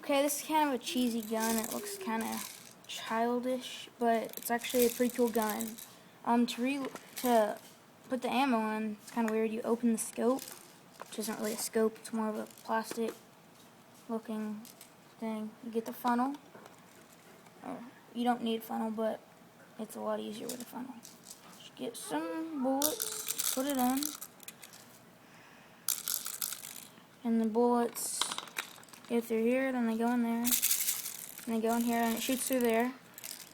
Okay, this is kind of a cheesy gun. It looks kind of childish, but it's actually a pretty cool gun. To put the ammo in, it's kind of weird. You open the scope, which isn't really a scope. It's more of a plastic-looking thing. You get the funnel. You don't need a funnel, but it's a lot easier with a funnel. Just get some bullets, put it in, and the bullets go through here, then they go in there, and they go in here, and it shoots through there.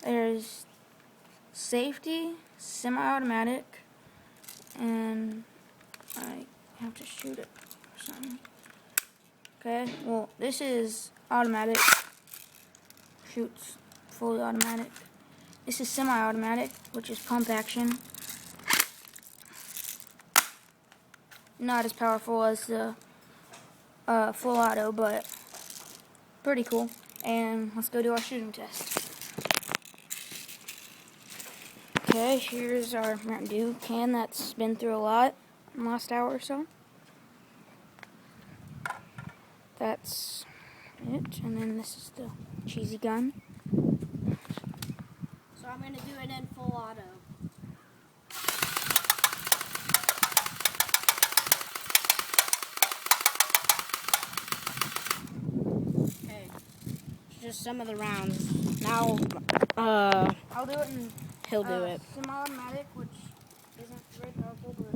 There's safety, semi-automatic, and I have to shoot it or something. Okay, well, this is automatic, shoots fully automatic. This is semi-automatic, which is pump action. Not as powerful as the full auto, but pretty cool. And let's go do our shooting test. Okay, here's our Mountain Dew can that's been through a lot in the last hour or so. That's it, and then this is the cheesy gun. So I'm going to do it in full auto. Okay, just some of the rounds. Now, I'll do it in he'll do it. semi-automatic, which isn't very powerful, but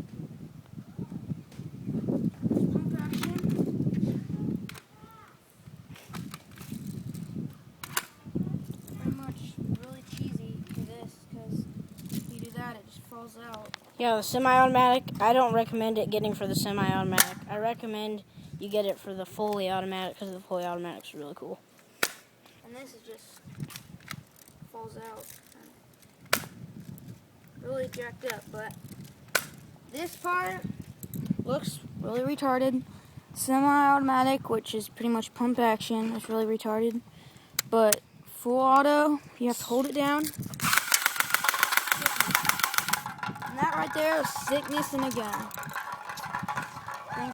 it's pump action. Pretty much really cheesy for this, because if you do that, it just falls out. Yeah, the semi-automatic, I don't recommend it getting for the semi-automatic. I recommend you get it for the fully automatic, because the fully automatic is really cool. And this is just falls out. Really jacked up, but this part looks really retarded. Semi-automatic, which is pretty much pump action, is really retarded. But full auto, you have to hold it down. And that right there is sickness in a gun.